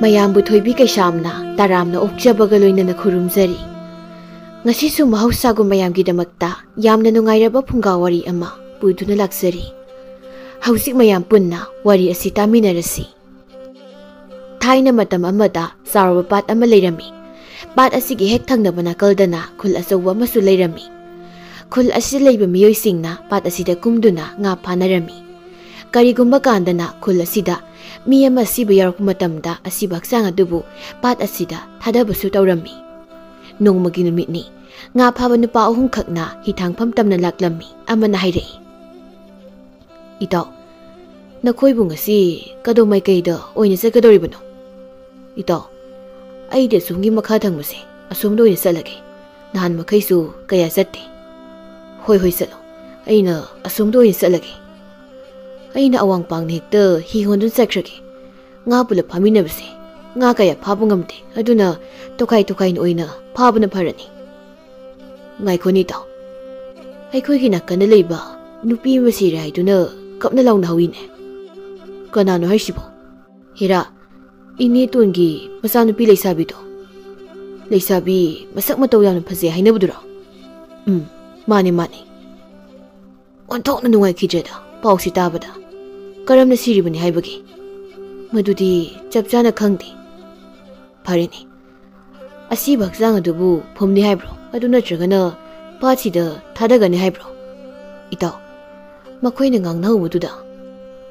ꯃꯌꯥꯝꯕꯨ ꯊꯣꯏꯕꯤ ꯀꯩꯁꯥꯝꯅ ꯇꯥꯔꯥꯝꯅ ꯑꯣꯛꯆꯕꯒ ꯂꯣꯏꯅꯅ ꯈꯨꯔꯨꯝꯖꯔꯤ꯫ ꯉꯁꯤꯁꯨ ꯃꯍꯧꯁꯥꯒꯨꯝ ꯃꯌꯥꯝꯒꯤꯗꯃꯛꯇ ꯌꯥꯝꯅ ꯅꯨꯡꯉꯥꯏꯔꯕ ꯐꯨꯡꯒꯥ ꯋꯥꯔꯤ ꯑꯃ ꯄꯨꯗꯨꯅ ꯂꯥꯛꯆꯔꯤ꯫ ꯍꯧꯖꯤꯛ ꯃꯌꯥꯝ ꯄꯨꯟꯅ ꯋꯥꯔꯤ ꯑꯁꯤ ꯇꯥꯃꯤꯟꯅꯔꯁꯤ꯫ ꯊꯥꯏꯅ ꯃꯇꯝ ꯑꯃꯗ ꯆꯥꯎꯔꯕ ꯄꯥꯠ ꯑꯃ ꯂꯩꯔꯝꯃꯤ꯫ ꯄꯥꯠ ꯑꯁꯤꯒꯤ ꯍꯦꯛ ꯊꯪꯅꯕ ꯅꯥꯀꯜꯗꯅ ꯈꯨꯜ ꯑꯆꯧꯕ ꯑꯃꯁꯨ ꯂꯩꯔꯝꯃꯤ꯫ ꯈꯨꯜ ꯑꯁꯤꯗ ꯂꯩꯕ ꯃꯤꯑꯣꯏꯁꯤꯡꯅ ꯄꯥꯠ ꯑꯁꯤꯗ ꯀꯨꯝꯗꯨꯅ ꯉꯥ ꯐꯥꯅꯔꯝꯃꯤ꯫ ꯀꯔꯤꯒꯨꯝꯕ ꯀꯥꯟꯗꯅ ꯈꯨꯜ ꯑꯁꯤꯗ ꯃꯤ ꯑꯃ ꯑꯁꯤꯕ ꯌꯥꯎꯔꯛꯄ ꯃꯇꯝꯗ ꯑꯁꯤꯕ ꯍꯛꯆꯥꯡ ꯑꯗꯨꯕꯨ ꯄꯥꯠ ꯑꯁꯤꯗ ꯊꯥꯗꯕꯁꯨ ꯇꯧꯔꯝꯃꯤ꯫ ꯅꯣꯡꯃꯒꯤ ꯅꯨꯃꯤꯠꯅꯤ꯫ ꯉꯥ ꯐꯥꯕ ꯅꯨꯄꯥ ꯑꯍꯨꯝꯈꯛꯅ ꯍꯤꯊꯥꯡꯐꯝ ꯇꯝꯅ ꯂꯥꯛꯂꯝꯃꯤ꯫ ꯑꯃꯅ ꯍꯥꯏꯔꯛꯏ, "ꯏꯇꯥꯎ, ꯅꯈꯣꯏꯕꯨ ꯉꯁꯤ ꯀꯗꯣ ꯃꯥꯏꯀꯩꯗ ꯑꯣꯏꯅ ꯆꯠꯀꯗꯧꯔꯤꯕꯅꯣ?" "ꯏꯇꯥꯎ, ꯑꯩꯗꯤ ꯑꯁꯣꯝꯒꯤ ꯃꯈꯥ ꯊꯪꯕꯁꯦ ꯑꯁꯣꯝꯗ ꯑꯣꯏꯅ ꯆꯠꯂꯒꯦ꯫ ꯅꯍꯥꯟ ꯃꯈꯩꯁꯨ ꯀꯌꯥ ꯆꯠꯇꯦ." "ꯍꯣꯏ ꯍꯣꯏ ꯆꯠꯂꯣ, ꯑꯩꯅ ꯑꯁꯣꯝꯗ ꯑꯣꯏꯅ ꯆꯠꯂꯒꯦ꯫ ꯑꯩꯅ ꯑꯋꯥꯡꯄꯥꯡꯅ ꯍꯦꯛꯇ ꯍꯤ ꯍꯣꯟꯗꯨꯅ ꯆꯠꯈ꯭ꯔꯒꯦ꯫ ꯉꯥ ꯄꯨꯂꯞ ꯐꯥꯃꯤꯟꯅꯕꯁꯦ ꯉꯥ ꯀꯌꯥ ꯐꯥꯕ ꯉꯝꯗꯦ, ꯑꯗꯨꯅ ꯇꯣꯈꯥꯏ-ꯇꯣꯈꯥꯏꯅ ꯑꯣꯏꯅ ꯐꯥꯕꯅ ꯐꯔꯅꯤ." "ꯉꯥꯏꯈꯣꯅꯦ ꯏꯇꯥꯎ, ꯑꯩꯈꯣꯏꯒꯤ ꯅꯥꯀꯟꯗ ꯂꯩꯕ ꯅꯨꯄꯤ ꯑꯃ ꯁꯤꯔꯦ ꯍꯥꯏꯗꯨꯅ ꯀꯞꯅ ꯂꯥꯎꯅ ꯍꯧꯏꯅꯦ." "ꯀꯅꯥꯅꯣ ꯍꯥꯏꯁꯤꯕꯣ?" "ꯍꯦꯔꯥ, ꯏꯅꯦꯇꯣꯟꯒꯤ ꯃꯆꯥꯅꯨꯄꯤ ꯂꯩꯁꯥꯕꯤꯗꯣ꯫ ꯂꯩꯁꯥꯕꯤ ꯃꯁꯛ ꯃꯇꯧ ꯌꯥꯝꯅ ꯐꯖꯩ ꯍꯥꯏꯅꯕꯗꯨꯔꯣ?" "ꯃꯥꯅꯦ ꯃꯥꯅꯦ." "ꯑꯣꯟꯊꯣꯛꯅ ꯅꯨꯡꯉꯥꯏꯈꯤꯗ꯭ꯔꯦꯗ ꯄꯥꯎꯁꯤ ꯇꯥꯕꯗ꯫ ꯀꯔꯝꯅ ꯁꯤꯔꯤꯕꯅꯤ ꯍꯥꯏꯕꯒꯦ?" "ꯃꯗꯨꯗꯤ ꯆꯞ ꯆꯥꯅ ꯈꯪꯗꯦ." "ꯐꯔꯦꯅꯦ, ꯑꯁꯤꯕ ꯍꯛꯆꯥꯡ ꯑꯗꯨꯕꯨ ꯐꯨꯝꯅꯤ ꯍꯥꯏꯕ꯭ꯔꯣ, ꯑꯗꯨ ꯅꯠꯇ꯭ꯔꯒꯅ ꯄꯥꯠꯁꯤꯗ ꯊꯥꯗꯒꯅꯤ ꯍꯥꯏꯕ꯭ꯔꯣ?" "ꯏꯇꯥꯎ, ꯃꯈꯣꯏꯅ ꯉꯥꯡꯅꯍꯧꯕꯗꯨꯗ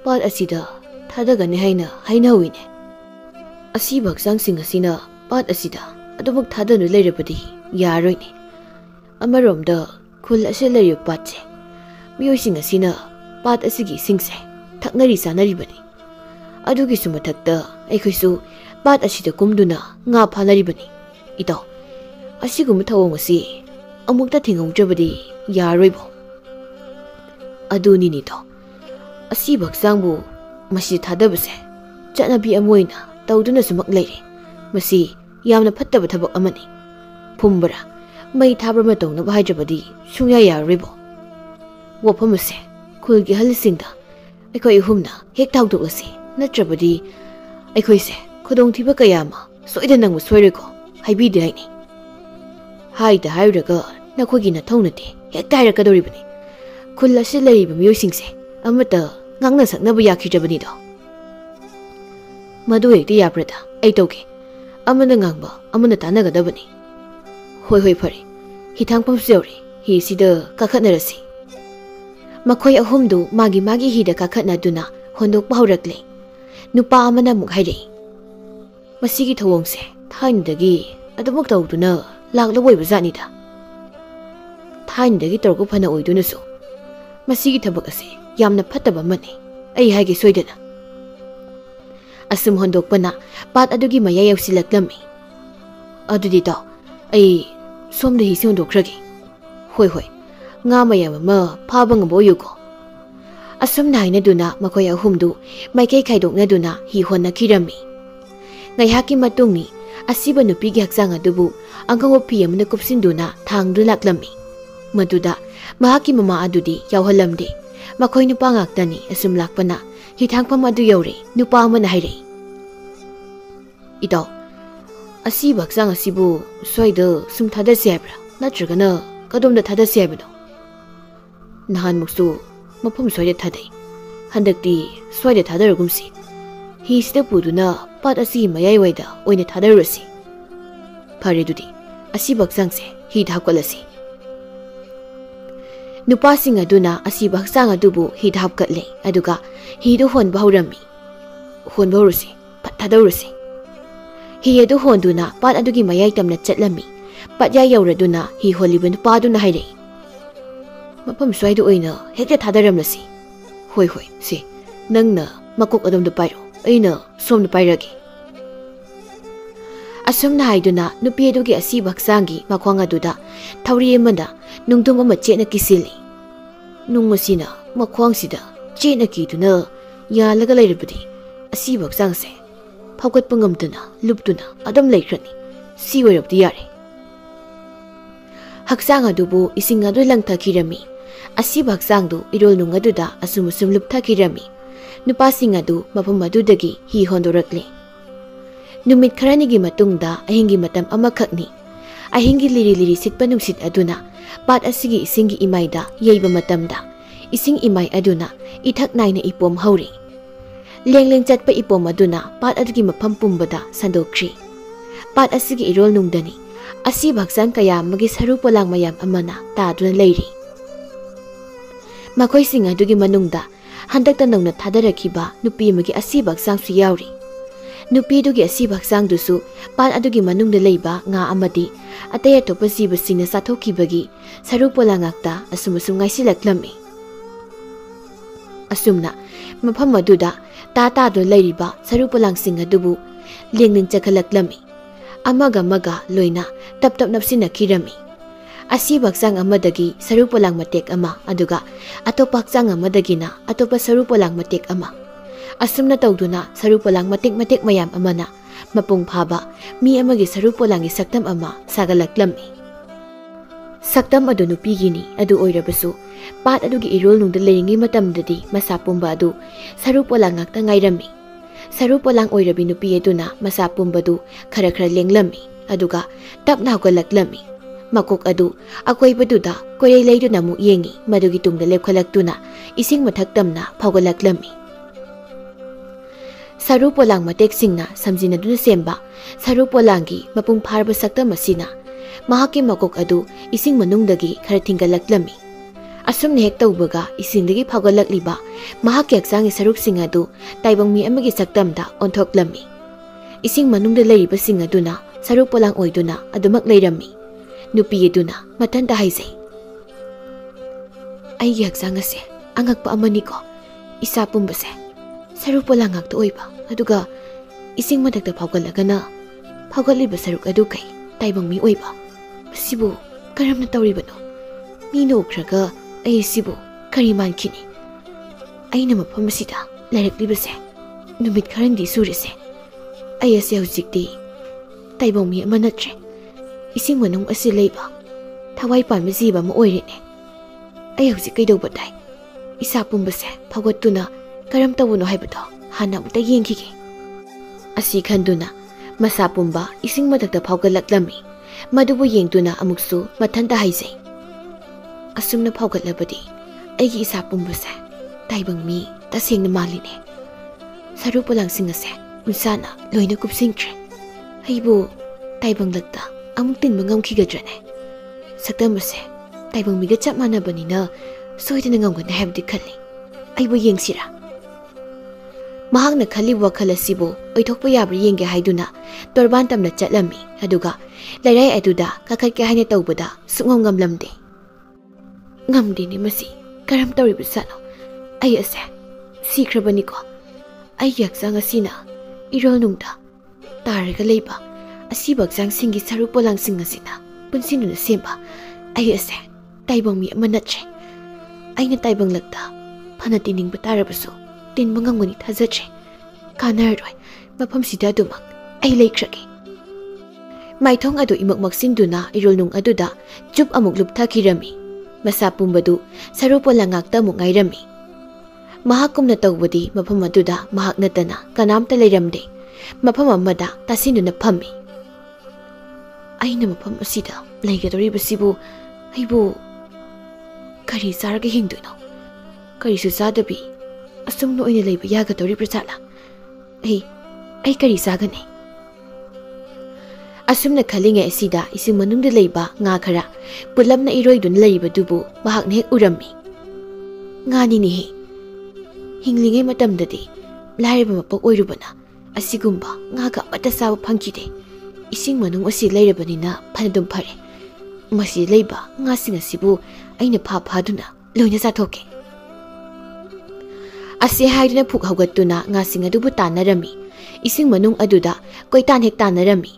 ꯄꯥꯠ ꯑꯁꯤꯗ ꯊꯥꯗꯒꯅꯤ ꯍꯥꯏꯅ ꯍꯥꯏꯅꯍꯧꯏꯅꯦ꯫ ꯑꯁꯤꯕ ꯍꯛꯆꯥꯡꯁꯤꯡ ꯑꯁꯤꯅ ꯄꯥꯠ ꯑꯁꯤꯗ ꯑꯗꯨꯃꯛ ꯊꯥꯗꯅ ꯂꯩꯔꯕꯗꯤ ꯌꯥꯔꯣꯏꯅꯦ꯫ ꯑꯃꯔꯣꯝꯗ ꯈꯨꯜ ꯑꯁꯤꯗ ꯂꯩꯔꯤꯕ ꯄꯥꯠꯁꯦ, ꯃꯤꯑꯣꯏꯁꯤꯡ ꯑꯁꯤꯅ ꯄꯥꯠ ꯑꯁꯤꯒꯤ ꯏꯁꯤꯡꯁꯦ ꯊꯛꯅꯔꯤ ꯆꯥꯅꯔꯤꯕꯅꯤ꯫ ꯑꯗꯨꯒꯤꯁꯨ ꯃꯊꯛꯇ ꯑꯩꯈꯣꯏꯁꯨ ꯄꯥꯠ ꯑꯁꯤꯗ ꯀꯨꯝꯗꯨꯅ ꯉꯥ ꯐꯥꯅꯔꯤꯕꯅꯤ꯫ ꯏꯇꯥꯎ, ꯑꯁꯤꯒꯨꯝꯕ ꯊꯧꯑꯣꯡ ꯑꯁꯤ ꯑꯃꯨꯛꯇ ꯊꯤꯡꯍꯧꯗ꯭ꯔꯕꯗꯤ ꯌꯥꯔꯣꯏꯕꯣ." "ꯑꯗꯨꯅꯤꯅꯦ ꯏꯇꯥꯎ, ꯑꯁꯤꯕ ꯍꯛꯆꯥꯡꯕꯨ ꯃꯁꯤꯗ ꯊꯥꯗꯕꯁꯦ ꯆꯠꯅꯕꯤ ꯑꯃ ꯑꯣꯏꯅ ꯇꯧꯗꯨꯅꯁꯨꯃꯛ ꯂꯩꯔꯦ꯫ ꯃꯁꯤ ꯌꯥꯝꯅ ꯐꯠꯇꯕ ꯊꯕꯛ ꯑꯃꯅꯤ꯫ ꯐꯨꯝꯕꯔꯥ ꯃꯩ ꯊꯥꯕ꯭ꯔꯥ ꯇꯧꯅꯕ ꯍꯥꯏꯗ꯭ꯔꯕꯗꯤ ꯁꯨꯡꯌꯥ ꯌꯥꯔꯣꯏꯕꯣ꯫ ꯋꯥꯐꯝ ꯑꯁꯦ ꯈꯨꯜꯒꯤ ꯑꯍꯜꯁꯤꯡꯗ ꯑꯩꯈꯣꯏ ꯑꯍꯨꯝꯅ ꯍꯦꯛꯇ ꯍꯧꯗꯣꯛꯂꯁꯤ, ꯅꯠꯇ꯭ꯔꯕꯗꯤ ꯑꯩꯈꯣꯏꯁꯦ ꯈꯨꯗꯣꯡꯊꯤꯕ ꯀꯌꯥ ꯑꯃ ꯁꯣꯏꯗꯅ ꯅꯪꯕ ꯁꯣꯏꯔꯣꯏꯀꯣ ꯍꯥꯏꯕꯤꯗꯦ ꯍꯥꯏꯅꯤ." "ꯍꯥꯏꯗ ꯍꯥꯏꯔꯨꯔꯒ ꯅꯈꯣꯏꯒꯤ ꯅꯊꯧꯅꯗꯤ ꯍꯦꯛꯇ ꯍꯥꯏꯔꯛꯀꯗꯧꯔꯤꯕꯅꯤ꯫ ꯈꯨꯜ ꯑꯁꯤꯗ ꯂꯩꯔꯤꯕ ꯃꯤꯑꯣꯏꯁꯤꯡꯁꯦ ꯑꯃꯠꯇ ꯉꯥꯡꯅ ꯁꯛꯅꯕ ꯌꯥꯈꯤꯗ꯭ꯔꯕꯅꯤꯗꯣ." "ꯃꯗꯨ ꯍꯦꯛꯇ ꯌꯥꯕ꯭ꯔꯗ? ꯑꯩ ꯇꯧꯒꯦ꯫ ꯑꯃꯅ ꯉꯥꯡꯕ ꯑꯃꯅ ꯇꯥꯟꯅꯒꯗꯕꯅꯤ." "ꯍꯣꯏ ꯍꯣꯏ ꯐꯔꯦ, ꯍꯤꯊꯥꯡꯐꯝꯁꯨ ꯌꯧꯔꯦ, ꯍꯤꯁꯤꯗ ꯀꯥꯈꯠꯅꯔꯁꯤ." ꯃꯈꯣꯏ ꯑꯍꯨꯝꯗꯨ ꯃꯥꯒꯤ ꯃꯥꯒꯤ ꯍꯤꯗ ꯀꯥꯈꯠꯅꯗꯨꯅ ꯍꯣꯟꯗꯣꯛꯄ ꯍꯧꯔꯛꯂꯦ꯫ ꯅꯨꯄꯥ ꯑꯃꯅ ꯑꯃꯨꯛ ꯍꯥꯏꯔꯛꯏ, "ꯃꯁꯤꯒꯤ ꯊꯧꯑꯣꯡꯁꯦ ꯊꯥꯏꯅꯗꯒꯤ ꯑꯗꯨꯃꯛ ꯇꯧꯗꯨꯅ ꯂꯥꯛꯂꯕ ꯑꯣꯏꯕ ꯖꯥꯠꯅꯤꯗ꯫ ꯊꯥꯏꯅꯗꯒꯤ ꯇꯧꯔꯛꯄ ꯐꯅ ꯑꯣꯏꯗꯨꯅꯁꯨ ꯃꯁꯤꯒꯤ ꯊꯕꯛ ꯑꯁꯤ ꯌꯥꯝꯅ ꯐꯠꯇꯕ ꯑꯃꯅꯤ, ꯑꯩ ꯍꯥꯏꯒꯦ ꯁꯣꯏꯗꯅ." ꯑꯁꯨꯝ ꯍꯣꯟꯗꯣꯛꯄꯅ ꯄꯥꯠ ꯑꯗꯨꯒꯤ ꯃꯌꯥꯏ ꯌꯧꯁꯤꯜꯂꯛꯂꯝꯃꯤ꯫ "ꯑꯗꯨꯗꯤ ꯏꯇꯥꯎ, ꯑꯩ ꯁꯣꯝꯗ ꯍꯤꯁꯤ ꯍꯣꯟꯗꯣꯛꯈ꯭ꯔꯒꯦ." "ꯍꯣꯏ ꯍꯣꯏ, ꯉꯥ ꯃꯌꯥꯝ ꯑꯃ ꯐꯥꯕ ꯉꯝꯕ ꯑꯣꯏꯌꯨꯀꯣ." ꯑꯁꯨꯝꯅ ꯍꯥꯏꯅꯗꯨꯅ ꯃꯈꯣꯏ ꯑꯍꯨꯝꯗꯨ ꯃꯥꯏꯀꯩ ꯈꯥꯏꯗꯣꯛꯅꯗꯨꯅ ꯍꯤ ꯍꯣꯟꯅꯈꯤꯔꯝꯃꯤ꯫ ꯉꯥꯏꯍꯥꯛꯀꯤ ꯃꯇꯨꯡꯅꯤ ꯑꯁꯤꯕ ꯅꯨꯄꯤꯒꯤ ꯍꯛꯆꯥꯡ ꯑꯗꯨꯕꯨ ꯑꯉꯧꯕ ꯐꯤ ꯑꯃꯅ ꯀꯨꯞꯁꯤꯟꯗꯨꯅ ꯊꯥꯡꯗꯨꯅ ꯂꯥꯛꯂꯝꯃꯤ꯫ ꯃꯗꯨꯗ ꯃꯍꯥꯛꯀꯤ ꯃꯃꯥ ꯑꯗꯨꯗꯤ ꯌꯥꯎꯍꯜꯂꯝꯗꯦ꯫ ꯃꯈꯣꯏ ꯅꯨꯄꯥ ꯉꯥꯛꯇꯅꯤ꯫ ꯑꯁꯨꯝ ꯂꯥꯛꯄꯅ ꯍꯤꯊꯥꯡꯐꯝ ꯑꯗꯨ ꯌꯧꯔꯦ꯫ ꯅꯨꯄꯥ ꯑꯃꯅ ꯍꯥꯏꯔꯛꯏ, "ꯏꯇꯥꯎ, ꯑꯁꯤꯕ ꯍꯛꯆꯥꯡ ꯑꯁꯤꯕꯨ ꯁ꯭ꯋꯥꯏꯗ ꯁꯨꯝ ꯊꯥꯗꯁꯤ ꯍꯥꯏꯕ꯭ꯔꯥ, ꯅꯠꯇ꯭ꯔꯒꯅ ꯀꯗꯣꯝꯗ ꯊꯥꯗꯁꯤ ꯍꯥꯏꯕꯅꯣ?" "ꯅꯍꯥꯟꯃꯨꯛꯁꯨ ꯃꯐꯝ ꯁ꯭ꯋꯥꯏꯗ ꯊꯥꯗꯩ, ꯍꯟꯗꯛꯇꯤ ꯁ꯭ꯋꯥꯏꯗ ꯊꯥꯗꯔꯒꯨꯝꯁꯤ꯫ ꯍꯤꯁꯤꯗ ꯄꯨꯗꯨꯅ ꯄꯥꯠ ꯑꯁꯤꯒꯤ ꯃꯌꯥꯏꯋꯥꯏꯗ ꯑꯣꯏꯅ ꯊꯥꯗꯔꯨꯔꯁꯤ." "ꯐꯔꯦ, ꯑꯗꯨꯗꯤ ꯑꯁꯤꯕ ꯍꯛꯆꯥꯡꯁꯦ ꯍꯤꯗ ꯍꯥꯞꯀꯠꯂꯁꯤ." ꯅꯨꯄꯥꯁꯤꯡ ꯑꯗꯨꯅ ꯑꯁꯤꯕ ꯍꯛꯆꯥꯡ ꯑꯗꯨꯕꯨ ꯍꯤꯗ ꯍꯥꯞꯀꯠꯂꯦ, ꯑꯗꯨꯒ ꯍꯤꯗꯨ ꯍꯣꯟꯕ ꯍꯧꯔꯝꯃꯤ꯫ "ꯍꯣꯟꯕ ꯍꯧꯔꯁꯤ, ꯐꯠ ꯊꯥꯗꯧꯔꯁꯤ." ꯍꯤ ꯑꯗꯨ ꯍꯣꯟꯗꯨꯅ ꯄꯥꯠ ꯑꯗꯨꯒꯤ ꯃꯌꯥꯏ ꯇꯝꯅ ꯆꯠꯂꯝꯃꯤ꯫ ꯄꯥꯠꯌꯥꯏ ꯌꯧꯔꯗꯨꯅ ꯍꯤ ꯍꯣꯜꯂꯤꯕ ꯅꯨꯄꯥꯗꯨꯅ ꯍꯥꯏꯔꯛꯏ, "ꯃꯐꯝ ꯁ꯭ꯋꯥꯏꯗ ꯑꯣꯏꯅ ꯍꯦꯛꯇ ꯊꯥꯗꯔꯝꯂꯁꯤ." "ꯍꯣꯏ ꯍꯣꯏ, ꯁꯤ ꯅꯪꯅ ꯃꯀꯣꯛ ꯑꯗꯣꯝꯗ ꯄꯥꯏꯔꯣ, ꯑꯩꯅ ꯁꯣꯝꯗ ꯄꯥꯏꯔꯒꯦ." ꯑꯁꯨꯝꯅ ꯍꯥꯏꯗꯨꯅ ꯅꯨꯄꯤ ꯑꯗꯨꯒꯤ ꯑꯁꯤꯕ ꯍꯛꯆꯥꯡꯒꯤ ꯃꯈ꯭ꯋꯥꯡ ꯑꯗꯨꯗ ꯊꯧꯔꯤ ꯑꯃꯅ ꯅꯨꯡꯗꯨꯝ ꯑꯃ ꯆꯦꯠꯅ ꯀꯤꯁꯤꯜꯂꯤ꯫ ꯅꯨꯡ ꯑꯁꯤꯅ ꯃꯈ꯭ꯋꯥꯡꯁꯤꯗ ꯆꯦꯠꯅ ꯀꯤꯗꯨꯅ ꯌꯥꯜꯂꯒ ꯂꯩꯔꯕꯗꯤ ꯑꯁꯤꯕ ꯍꯛꯆꯥꯡꯁꯦ ꯐꯥꯎꯒꯠꯄ ꯉꯝꯗꯅ ꯂꯨꯞꯇꯨꯅ ꯑꯗꯨꯝ ꯂꯩꯈ꯭ꯔꯅꯤ꯫ ꯁꯤ ꯑꯣꯏꯔꯕꯗꯤ ꯌꯥꯔꯦ." ꯍꯛꯆꯥꯡ ꯑꯗꯨꯕꯨ ꯏꯁꯤꯡ ꯑꯗꯨ ꯂꯪꯊꯈꯤꯔꯝꯃꯤ꯫ ꯑꯁꯤꯕ ꯍꯛꯆꯥꯡꯗꯨ ꯏꯔꯣꯜ ꯅꯨꯡ ꯑꯗꯨꯗ ꯑꯁꯨꯝ ꯂꯨꯞꯊꯈꯤꯔꯝꯃꯤ꯫ ꯅꯨꯄꯥꯁꯤꯡ ꯑꯗꯨ ꯃꯐꯝ ꯑꯗꯨꯗꯒꯤ ꯍꯤ ꯍꯣꯟꯗꯣꯔꯛꯂꯦ꯫ नुमित खरनिगी मतुंगदा अहिंगी मतम अमखकनी अहिंगी लिरी लिरी सिटपा नुसित अदुना पाट असिगी इसिंगी इमाइदा येइबा मतमदा इसिंग इमाइ अदुना इथक नाइना इपोम हौरी लेंग लेंग चटपा इपोम अदुना पाट अदुगी मफम पुंबदा संदोक्री पाट असिगी इरोल नुंगदनी असी भक्सान कया मगी सरू पोलांग मयाम अमना तादुना लेरी मखोइसिंग अदुगी मनुंगदा हंदकता नौना थादरखिबा नुपी मगी असी भक्सांग सु यावरी नुपी दुगी असी भक्सांग दुसु पाट अदुगी मनुंगदा लेबा nga amadi atay atopa siba singna sathokibagi saru polangakta asumsum ngaisilaklammi asumna mafam aduda ta do leiriba saru polang sing adubu lengning chakhalaklammi amaga maga loina tap napsina khirami asi baksang amadagi saru polang matek ama aduga atopa baksang amadagina atopa saru polang matek ama asumna tawduna saru polang matek mayam amana mapung phaba mi amagi saru polangi saktam ama sagalaklammi saktam adu nupigini adu oirabasu pat adugi irol nungda leringi matamdadi masa pumba adu saru polang ngakta ngairami saru polang oirabi nupi aduna masa pumbadu khara lenglammi aduga tapna hawgalaklammi makok adu akoibaduda korei leiduna mu yengi madugi tungda lepkhalaktuna ising mathak tamna phawgalaklammi saru polang matek singna samjina duna semba saru polangi mapung pharba saktam asina mahaki makok adu ising manungdagi khara thingalaklammi asumne hek tawbaga isingdagi phawgalakliba mahaki aksangi saruk sing adu taibang mi amagi saktamda onthoklammi ising manungda leiriba sing aduna saru polang oiduna adumak leirammi nupi eduna matanda haisai aigi aksang ase angakpa amani ko isa pumbase saru polang ngakta oiba aduga ising madakta phawgalagana phawgaliba saruk adu kai taibang mi oiba sibu karamna tawribano mino ukhraga ai sibu kari mankini aina mafam sida lairakliba se numit kharandi surese ai ase hujikti taibang mi amanatre ising manung asi leiba thawai pan jiba ma oirene ai hujik kaidoba dai isa pumbase phawgatuna karam tawuno haibado hana uta yengkige asi khanduna masa pumba ising madakta phawgalaklammi madubu yengduna amuksu mathanta haisai asumna phawgatlabadi aigi isa pumbase taibang mi tasengna maline saru polang singase unsana loina kupsingtre aibu taibang lakta amuk tin mangam khigadrane saktamase taibang mi ga chap manabanina soidina ngamgana habdi khalli aibu yengsira mahakna khali wakhal asibu oithokpa yabri yenge haiduna torban tamna chatlammi aduga lairai aduda kakhat ke haine tawbada sungam ngamlamde ngamde ni masi karam tawribu sano ai ase sikrabani ko ai yaksang asina irol nungda taraga leiba asi baksang singi saru polang sing asina punsinuna semba ai ase taibang mi amanatre aina taibang lakta phana tining batarabasu tin mangangani thajatre kanaroi mafam sida dumak ai leikrake maithong adu imak maksinduna irol nung aduda chup amuk luptha khirami masa pumbadu saru polangakta mu ngairami mahakumna tawbadi mafam aduda mahak natana kanamta leiramde mafam amada tasinuna phammi aina mafam asida leigadori basibu aibu kari sarga hingduno kari su sadabi asumno oina leiba yagadori prachala ai kari sagane asumna khalinge asida ising manungda leiba nga khara pulamna iroidun leiba dubu mahak ne urammi ngani ni he hinglinge matamdadi laiba mapak oirubana asigumba nga ga mata sawa phangkide ising manung asi leirabanina phanadum phare masi leiba nga singa sibu aina phaduna loina sathoke asi haiduna phuk hawgatuna nga singa dubu tanarami ising manung aduda koitan hek tanarami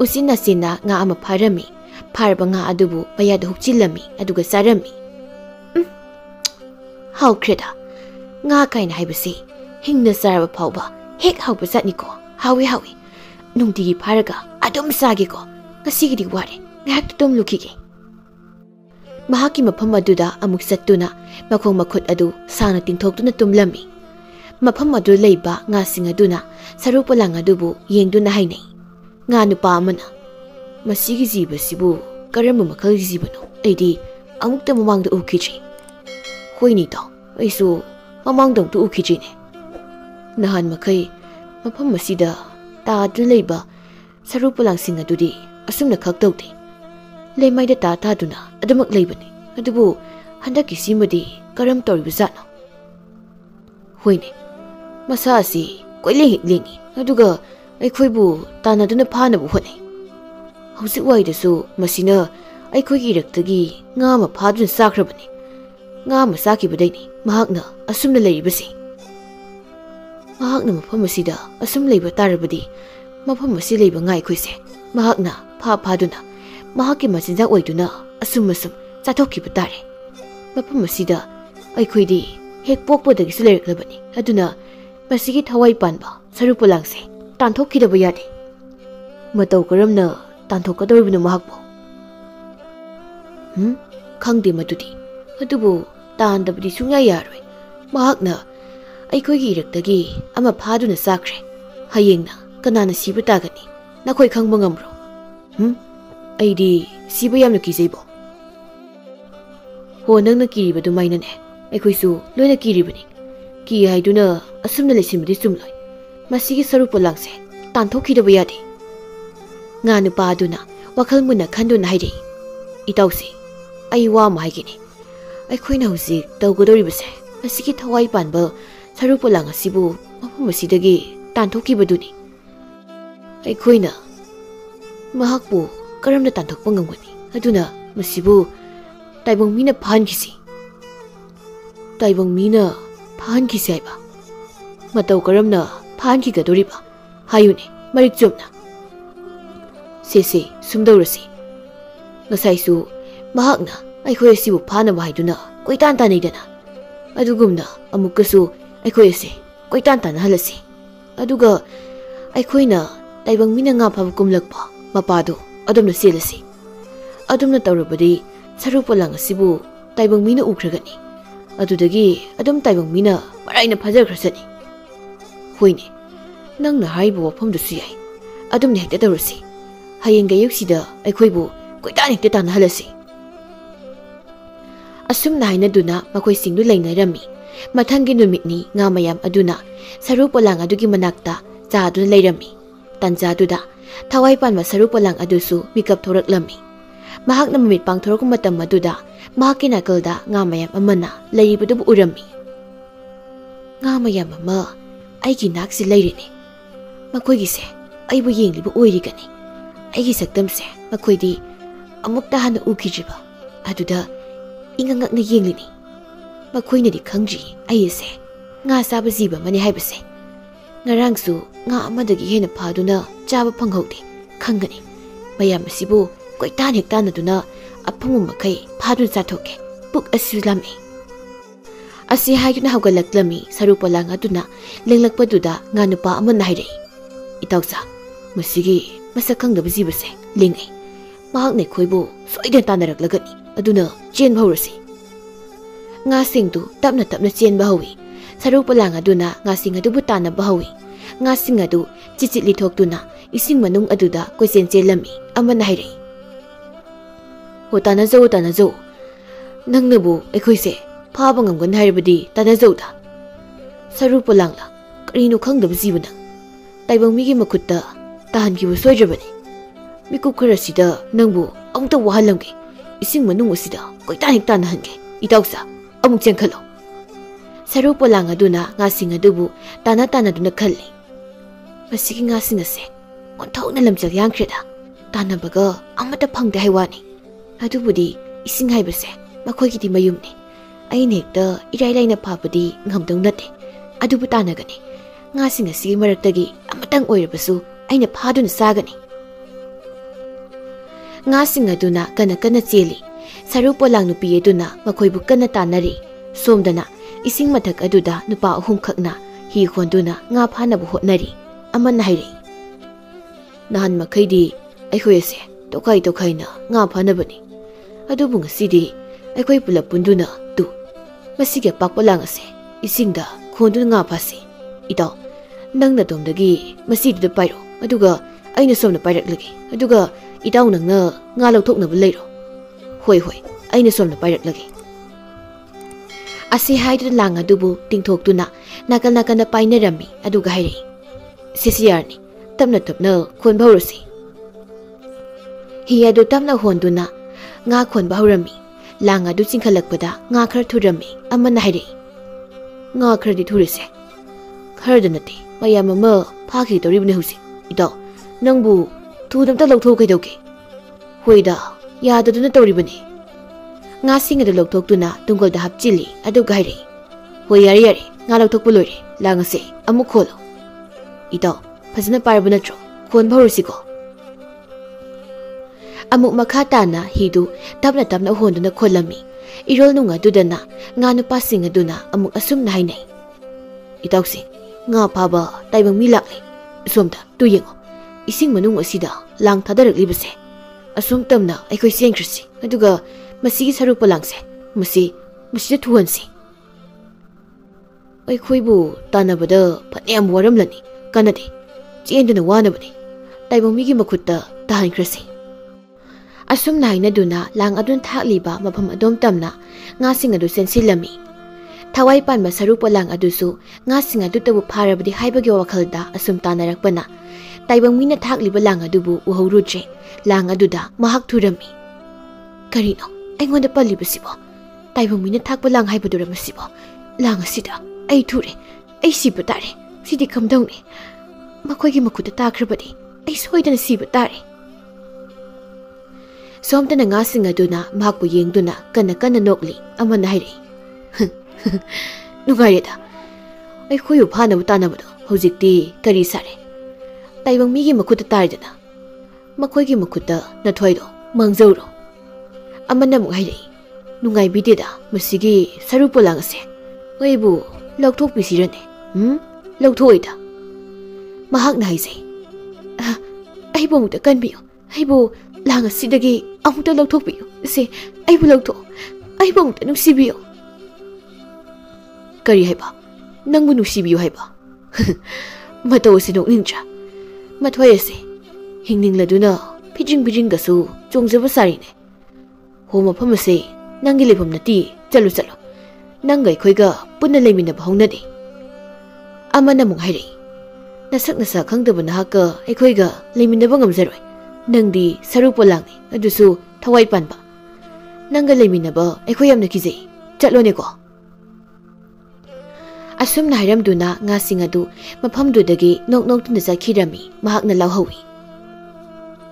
usina sina nga ama pharami pharba nga adubu mayada hukchilami aduga sarami how kreda nga kaina haibasi hingna sarba phawba hek hawba satni ko hawi nungtigi pharaga adum sagi ko ngasigidi ware ngak tum lukige mahaki mafam aduda amuk sattuna makhong makhut adu sana tingthoktuna tumlami mafam adu leiba nga singaduna saru polang adubu yengduna hainai Nga nupa amana masigi jiba sibu karamba makhal jibano aidi amukta mamangda ukiji hoini to aisu mamangdang tu ukiji ne nahan makai mafam masida ta du leiba sarupalang singa dudi asumna khakdauti leimaida ta ta duna adamak leibani adubu handaki simadi karam tori bizana hoine masa asi koile hitlingi aduga aikhoibu tanaduna phanabu hone hausi waidasu masina aikhoigi iraktagi nga ma phadun sakrabani nga ma saki badaini mahakna asumna leibasi mahakna mafam asida asum leiba tarabadi mafam asi leiba ngai khoise mahakna phaduna mahaki machinjak oiduna asum chathokki batare mafam asida aikhoidi hek pokpodagi sulereklabani aduna masigi thawai panba sarupolangse tanthokki daba yade matau karamna tanthokadoribnu mahakbo khangde madudi adubu tandabdi sungya yaroi mahakna aikhoigi iraktagi ama phaduna sakre hayengna kanana siba tagani nakhoi khangba ngamro aidi siba yamna kijaibo ho nangna kiribadu mainane aikhoisu loina kiribani ki haiduna asumna lesimdi sumloi masigi sarupolangse tanthokki daba yade nga nupa aduna wakhal munna khanduna hairi itausi ai wa ma haigini aikhoina husi tawgodoribase asigi thawai panba sarupolang asibu mafam asidagi tanthokki baduni aikhoina mahakpu karamna tanthokpa ngamgani aduna masibu taibong mina phankisi taibong mina phankisi aiba matau karamna phanki gadoriba hayune marik chomna sese sumdaurasi ngasaisu mahakna aikhoi asibu phana baiduna koitan taneidana adugumna amukasu aikhoi ase koitan tan halasi aduga aikhoina taibang mina nga phabu kumlakpa mapado adumna selasi adumna tawrabadi sarupolang asibu taibang mina ukhragani adudagi adum taibang mina maraina phajarkrasani hoine nangna haibu wafamdusu yai adumna hekta tawrasi hayengga yuksida aikhoibu koitan hekta tan halasi asumna haina duna makhoi singdu leinarami mathangi numitni nga mayam aduna sarupolang adugi manakta cha duna leirami tanja duda thawai panma sarupolang adusu mikap thoraklami mahakna mamit pangthorok matam aduda mahaki nakalda nga mayam amana leibadu urami nga mayam ama aigi naksi leirini makhoigi se aibu yenglibu oirigani aigi saktamse makhoidi amukta hana ukijiba aduda ingangak na yenglini makhoina di khangji ayese nga saba jiba mani haibase ngarangsu nga amadagi hena phaduna chaba phanghaude khangani mayam asibu koitan hektan aduna aphamu makai phadun chathoke puk asulami asi hayuna hawgalaklami sarupolang aduna lenglakpaduda nga nupa amana haire itausa masigi masakhangdaba jibase lengai mahakne khoibu soiden tanaraklagani aduna chen bhaurasi nga singdu tapna tapna chen bahawi sarupolang aduna nga sing adu butana bahawi nga sing adu chichitli thoktuna ising manung aduda koisen chelami amana haire hotana zo nangnabu aikhoise phaba ngamgan hairabadi tana zauda sarupolang la karino khangdaba jibuna taibang migi makutta tahan kibu soijabani mikuk kharasida nangbu amta wahalamge ising manung asida koitan hektan hange itausa amuk chengkhalo sarupolang aduna nga sing adubu tana duna khalli masigi nga sing ase onthokna lamjak yangkhreda tanabaga amata phangde haiwani adubudi ising haibase makhoigidi mayumni aine hekta irai laina phapadi ngamdong nate adubu tanagani nga sing asigi maraktagi amatang oirabasu aina phaduna sagani nga sing aduna kana cheli sarupolang nupi aduna makhoibu kana tanari somdana ising mathak aduda nupa ahum khakna hi khonduna nga phanabu hotnari amana hairi nahan makhaidi aikhoise tokai na nga phanabani adubu ngasidi aikhoi pulap punduna tu masige pakpalang ase isingda khonduna nga phasi itaw nangna domdagi masidi pairo aduga ꯑꯩꯅ ꯁꯣꯝꯅ ꯄꯥꯏꯔꯛꯂꯒꯦ ꯑꯗꯨꯒ ꯏꯇꯥꯎ ꯅꯪꯅ ꯉꯥ ꯂꯧꯊꯣꯛꯅꯕ ꯂꯩꯔꯣ ꯍꯣꯏ ꯍꯣꯏ ꯑꯩꯅ ꯁꯣꯝꯅ ꯄꯥꯏꯔꯛꯂꯒꯦ ꯑꯁꯤ ꯍꯥꯏꯗꯨꯅ ꯂꯥꯡ ꯑꯗꯨꯕꯨ ꯇꯤꯡꯊꯣꯛꯇꯨꯅ ꯅꯥꯀꯟ ꯅꯥꯀꯟꯗ ꯄꯥꯏꯅꯔꯝꯃꯤ ꯑꯗꯨꯒ ꯍꯥꯏꯔꯛꯏ ꯁꯤꯁꯤ ꯌꯥꯔꯅꯤ ꯇꯞꯅ ꯇꯞꯅ ꯈꯣꯟꯕ ꯍꯧꯔꯁꯤ ꯍꯤ ꯑꯗꯨ ꯇꯞꯅ ꯍꯣꯟꯗꯨꯅ ꯉꯥ ꯈꯣꯟꯕ ꯍꯧꯔꯝꯃꯤ ꯂꯥꯡ ꯑꯗꯨ ꯆꯤꯡꯈꯠꯂꯛꯄꯗ ꯉꯥ ꯈꯔ ꯊꯨꯔꯝꯃꯤ ꯑꯃꯅ ꯍꯥꯏꯔꯛꯏ ꯉꯥ ꯈꯔꯗꯤ ꯊꯨꯔꯤꯁꯦ ꯈꯔꯗ ꯅꯠꯇꯦ ꯃꯌꯥꯝ ꯑꯃ ꯐꯥꯈꯤꯗꯧꯔꯤꯕꯅꯤ ꯍꯧꯖꯤꯛ ꯏꯇꯥꯎ ꯅꯪꯕꯨ ꯊꯨꯅ ꯑꯝꯇ ꯂꯧꯊꯣꯛꯎ ꯀꯩꯗꯧꯒꯦ ꯍꯣꯏꯗ ꯌꯥꯗꯗꯨꯅ ꯇꯧꯔꯤꯕꯅꯤ ꯉꯥꯁꯤꯡ ꯑꯗꯨ ꯂꯧꯊꯣꯛꯇꯨꯅ ꯇꯨꯡꯒꯣꯜꯗ ꯍꯥꯞꯆꯤꯜꯂꯤ ꯑꯗꯨꯒ ꯍꯥꯏꯔꯛꯏ ꯍꯣꯏ ꯌꯥꯔꯦ ꯌꯥꯔꯦ ꯉꯥ ꯂꯧꯊꯣꯛꯄ ꯂꯣꯏꯔꯦ ꯂꯥꯡꯉꯁꯦ ꯑꯃꯨꯛ ꯈꯣꯜꯂꯣ ꯏꯇꯥꯎ ꯐꯖꯅ ꯄꯥꯏꯔꯕ ꯅꯠꯇ꯭ꯔꯣ ꯈꯣꯟꯕ ꯍꯧꯔꯁꯤꯀꯣ ꯑꯃꯨꯛ ꯃꯈꯥ ꯇꯥꯅ ꯍꯤꯗꯨ ꯇꯞꯅ ꯇꯞꯅ ꯍꯣꯟꯗꯨꯅ ꯈꯣꯜꯂꯝꯃꯤ ꯏꯔꯣꯜ ꯅꯨꯡ ꯑꯗꯨꯗꯅ ꯉꯥ ꯅꯨꯄꯥꯁꯤꯡ ꯑꯗꯨꯅ ꯑꯃꯨꯛ ꯑꯁꯨꯝꯅ ꯍꯥꯏꯅꯩ ꯏꯇꯥꯎꯁꯤꯡ ꯉꯥ ꯐꯥꯕ ꯇꯥꯏꯕꯪ ꯃꯤ ꯂꯥꯛꯂꯦ ꯁꯣꯝꯗ ꯇꯨ ꯌꯦꯡꯉꯣ ꯏꯁꯤꯡ ꯃꯅꯨꯡ ꯑꯁꯤꯗ ꯂꯥꯡ ꯊꯥꯗꯔꯛꯂꯤꯕꯁꯦ ꯑꯁꯨꯝ ꯇꯝꯅ ꯑꯩꯈꯣꯏ ꯆꯦꯟꯈ꯭ꯔꯁꯤ ꯑꯗꯨꯒ ꯃꯁꯤꯒꯤ ꯁꯔꯨꯛ ꯄꯣꯂꯥꯡꯁꯦ ꯃꯁꯤꯗ ꯊꯨꯍꯟꯁꯤ ꯑꯩꯈꯣꯏꯕꯨ ꯇꯥꯟꯅꯕꯗ ꯐꯅꯌꯥꯝ ꯋꯥꯔꯝꯂꯅꯤ ꯀꯥꯟꯅꯗꯦ ꯆꯦꯟꯗꯨꯅ ꯋꯥꯅꯕꯅꯤ ꯇꯥꯏꯕꯪ ꯃꯤꯒꯤ ꯃꯈꯨꯠꯇ ꯇꯥꯍꯟꯈ꯭ꯔꯁꯤ ꯑꯁꯨꯝꯅ ꯍꯥꯏꯅꯗꯨꯅ ꯂꯥꯡ ꯑꯗꯨꯅ ꯊꯥꯛꯂꯤꯕ ꯃꯐꯝ ꯑꯗꯣꯝ ꯇꯝꯅ ꯉꯥꯁꯤꯡ ꯑꯗꯨ ꯆꯦꯟꯁꯤꯜꯂꯝꯃꯤ ꯊꯋꯥꯏ ꯄꯥꯟꯕ ꯁꯔꯨ ꯄꯣꯂꯥꯡ ꯑꯗꯨꯁꯨ ꯉꯥꯁꯤꯡ ꯑꯗꯨꯇꯕꯨ ꯐꯥꯔꯕꯗꯤ ꯍꯥꯏꯕꯒꯤ ꯋꯥꯈꯜꯗ ꯑꯁꯨꯝ ꯇꯥꯟꯅꯔꯛꯄꯅ ꯇꯥꯏꯕꯪ ꯃꯤꯅ ꯊꯥꯛꯂꯤꯕ ꯂꯥꯡ ꯑꯗꯨꯕꯨ ꯎꯍꯧꯔꯨꯗ꯭ꯔꯦ ꯂꯥꯡ ꯑꯗꯨꯗ ꯃꯍꯥꯛ ꯊꯨꯔꯝꯃꯤ ꯀꯔꯤꯅꯣ ꯑꯩꯉꯣꯟꯗ ꯄꯜꯂꯤꯕꯁꯤꯕꯣ ꯇꯥꯏꯕꯪ ꯃꯤꯅ ꯊꯥꯛꯄ ꯂꯥꯡ ꯍꯥꯏꯕꯗꯨꯔ ꯃꯁꯤꯕꯣ ꯂꯥꯡ ꯑꯁꯤꯗ ꯑꯩ ꯊꯨꯔꯦ ꯑꯩ ꯁꯤꯕ ꯇꯥꯔꯦ ꯁꯤꯗꯤ ꯀꯝꯗꯧꯅꯤ ꯃꯈꯣꯏꯒꯤ ꯃꯈꯨꯠꯇ ꯇꯥꯈ꯭ꯔꯕꯗꯤ ꯑꯩ ꯁꯣꯏꯗꯅ ꯁꯤꯕ ꯇꯥꯔꯦ ꯁꯣꯝꯗꯅ ꯉꯥꯁꯤꯡ ꯑꯗꯨꯅ ꯃꯍꯥꯛꯄꯨ ꯌꯦꯡꯗꯨꯅ ꯀꯟꯅ ꯀꯟꯅ ꯅꯣꯛꯂꯤ ꯑꯃꯅ ꯍꯥꯏꯔꯛꯏ ꯅꯨꯡꯉꯥꯏꯔꯦꯗ ꯑꯩꯈꯣꯏꯕꯨ ꯐꯥꯅꯕ ꯇꯥꯟꯅꯕꯗꯣ ꯍꯧꯖꯤꯛꯇꯤ ꯀꯔꯤ ꯁꯥꯔꯦ ꯇꯥꯏꯕꯪ ꯃꯤꯒꯤ ꯃꯈꯨꯠꯇ ꯇꯥꯔꯦꯗꯅ ꯃꯈꯣꯏꯒꯤ ꯃꯈꯨꯠꯇ ꯅꯊꯣꯏꯗꯣ ꯃꯥꯡꯖꯧꯔꯣ ꯑꯃꯅ ꯑꯃꯨꯛ ꯍꯥꯏꯔꯛꯏ ꯅꯨꯡꯉꯥꯏꯕꯤꯗꯦꯗ ꯃꯁꯤꯒꯤ ꯁꯔꯨ ꯄꯣꯂꯥꯡ ꯑꯁꯦ ꯑꯩꯕꯨ ꯂꯧꯊꯣꯛꯄꯤꯁꯤꯔꯅꯦ ꯂꯧꯊꯣꯛꯑꯣꯏꯗ ꯃꯍꯥꯛꯅ ꯍꯥꯏꯖꯩ ꯑꯩꯕꯨ ꯑꯃꯨꯛꯇ ꯀꯟꯕꯤꯌꯨ ꯑꯩꯕꯨ ꯂꯥꯡ ꯑꯁꯤꯗꯒꯤ ꯑꯃꯨꯛꯇ ꯂꯧꯊꯣꯛꯄꯤꯌꯨ ꯁꯦ ꯑꯩꯕꯨ ꯂꯧꯊꯣꯛꯑꯣ ꯑꯩꯕꯨ ꯑꯃꯨꯛꯇ ꯅꯨꯡꯁꯤꯕꯤꯌꯨ ꯀꯔꯤ ꯍꯥꯏꯕ ꯅꯪꯕꯨ ꯅꯨꯡꯁꯤꯕꯤꯌꯨ ꯍꯥꯏꯕ ꯃꯇꯧ ꯑꯁꯤ ꯅꯣꯛꯅꯤꯡꯗ꯭ꯔꯥ ꯃꯊꯣꯏ ꯑꯁꯦ ꯍꯤꯡꯅꯤꯡꯂꯗꯨꯅ ꯐꯤꯖꯤꯡ ꯐꯤꯖꯤꯡꯒꯁꯨ ꯆꯣꯡꯖꯕ ꯁꯥꯔꯤꯅꯦ ꯍꯣ ꯃꯐꯝ ꯑꯁꯦ ꯅꯪꯒꯤ ꯂꯩꯐꯝ ꯅꯠꯇꯦ ꯆꯠꯂꯨ ꯆꯠꯂꯨ ꯅꯪꯒ ꯑꯩꯈꯣꯏꯒ ꯄꯨꯟꯅ ꯂꯩꯃꯤꯟꯅꯕ ꯍꯧꯅꯗꯦ ꯑꯃꯅ ꯑꯃꯨꯛ ꯍꯥꯏꯔꯛꯏ ꯅꯁꯛ ꯅꯁꯥ ꯈꯪꯗꯕ ꯅꯍꯥꯛꯀ ꯑꯩꯈꯣꯏꯒ ꯂꯩꯃꯤꯟꯅꯕ ꯉꯝꯖꯔꯣꯏ ꯅꯪꯗꯤ ꯁꯔꯨ ꯄꯣꯂꯥꯡꯅꯤ ꯑꯗꯨꯁꯨ ꯊꯋꯥꯏ ꯄꯥꯟꯕ ꯅꯪꯒ ꯂꯩꯃꯤꯟꯅꯕ ꯑꯩꯈꯣꯏ ꯌꯥꯝꯅ ꯀꯤꯖꯩ ꯆꯠꯂꯣꯅꯦꯀꯣ ꯑꯁꯨꯝꯅ ꯍꯥꯏꯔꯝꯗꯨꯅ ꯉꯥꯁꯤꯡ ꯑꯗꯨ ꯃꯐꯝꯗꯨꯗꯒꯤ ꯅꯣꯛ ꯅꯣꯛꯇꯨꯅ ꯆꯠꯈꯤꯔꯝꯃꯤ ꯃꯍꯥꯛꯅ ꯂꯥꯎꯍꯧꯏ